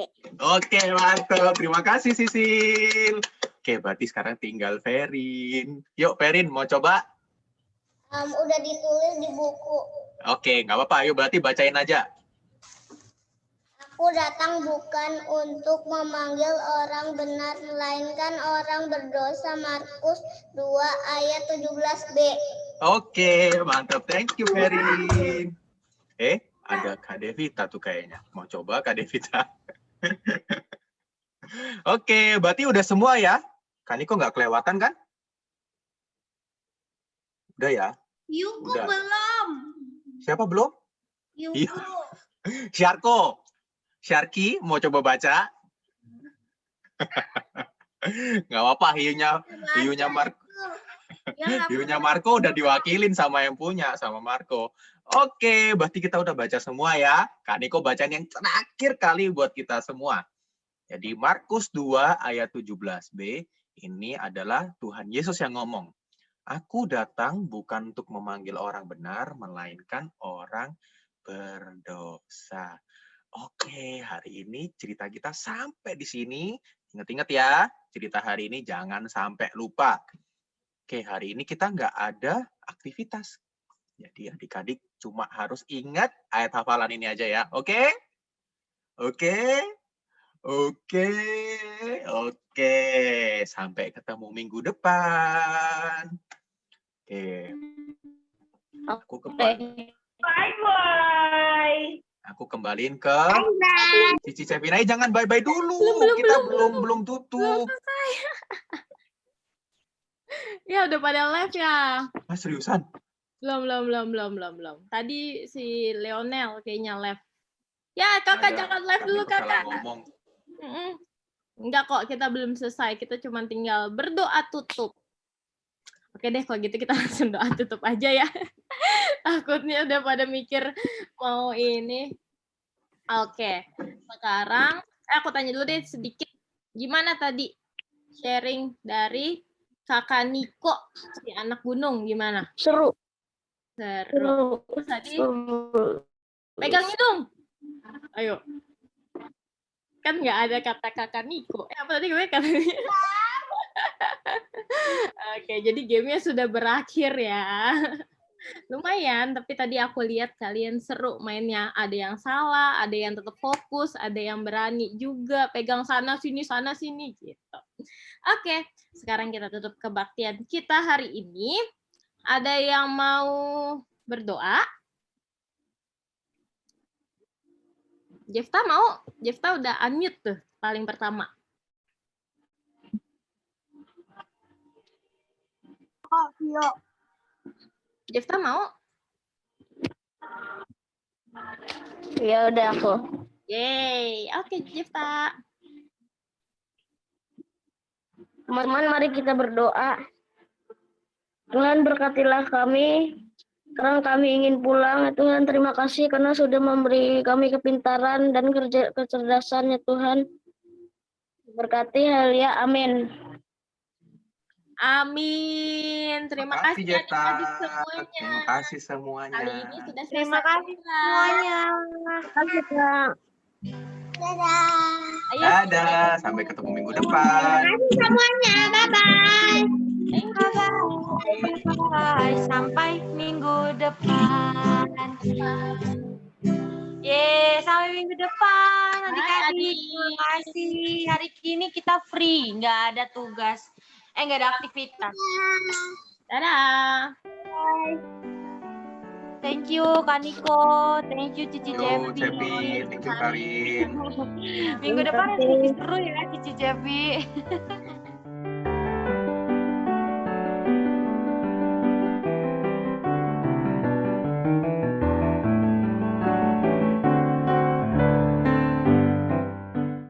Oke, mantap. Terima kasih, Sisil. Oke, berarti sekarang tinggal Ferin. Yuk, Ferin, mau coba? Udah ditulis di buku. Oke, nggak apa-apa. Yuk, berarti bacain aja. Aku datang bukan untuk memanggil orang benar, melainkan orang berdosa. Markus 2 ayat 17b. Oke, mantap. Thank you, Ferin. Ada Kak Devita tuh kayaknya. Mau coba, Kak Devita? Oke, berarti udah semua ya? Kak Niko nggak kelewatan kan? Udah ya? Yuku Udah. belum. Siapa belum? Yuku. Syarki, mau coba baca? Nggak apa-apa, hiunya Marco udah diwakilin sama yang punya, sama Marco. Oke, berarti kita udah baca semua ya. Kak Niko bacain yang terakhir kali buat kita semua. Jadi Markus 2 ayat 17b, ini adalah Tuhan Yesus yang ngomong. Aku datang bukan untuk memanggil orang benar, melainkan orang berdosa. Oke, hari ini cerita kita sampai di sini. Ingat-ingat ya, cerita hari ini jangan sampai lupa. Oke, hari ini kita nggak ada aktivitas. Jadi adik-adik cuma harus ingat ayat hafalan ini aja ya. Oke? Oke? Sampai ketemu minggu depan. Oke. Aku kembali. Bye-bye. Aku kembaliin ke Cici Sevina. Jangan bye-bye dulu. Kita belum tutup. Ya udah pada live ya. Seriusan? Belum. Tadi si Lionel kayaknya live. Ya, kakak jangan live dulu, kakak. Enggak kok, kita belum selesai. Kita cuma tinggal berdoa tutup. Oke deh, kalau gitu kita langsung doa tutup aja ya. Takutnya udah pada mikir mau ini. Oke, sekarang aku tanya dulu deh sedikit. Gimana tadi sharing dari Kakak Niko, si anak gunung, gimana? Seru. Seru. Terus tadi pegang hidung. Ayo. Kan nggak ada kata kakak Niko. Apa tadi gue katanya? Oke, jadi gamenya sudah berakhir ya. Lumayan, tapi tadi aku lihat kalian seru mainnya. Ada yang salah, ada yang tetap fokus, ada yang berani juga pegang sana sini gitu. Oke, sekarang kita tutup kebaktian kita hari ini. Ada yang mau berdoa? Jefta mau? Jefta udah unmute tuh paling pertama. Oh, iya. Jefta mau? Ya udah aku. Yeay, oke Jefta. Teman-teman, mari kita berdoa. Tuhan, berkatilah kami. Sekarang kami ingin pulang. Tuhan, terima kasih karena sudah memberi kami kepintaran dan kecerdasan ya Tuhan. Berkati Halia, amin. Amin. Terima kasih Jefta. adik-adik semuanya. Terima kasih semuanya. Kali ini sudah selesai. Terima kasih semuanya. Terima kasih, Kak. Ayo. Dadah, sampai ketemu minggu depan. Semuanya, bye-bye. Thank you. Bye. Sampai minggu depan. Yeay, sampai minggu depan adik-adik. Terima kasih. Hari ini kita free, nggak ada tugas. Nggak ada aktivitas. Dadah. Thank you Kak Niko, thank you Cici Yo, Jepi. Cepi, thank you Karin. Minggu depan lebih seru ya Cici Jepi.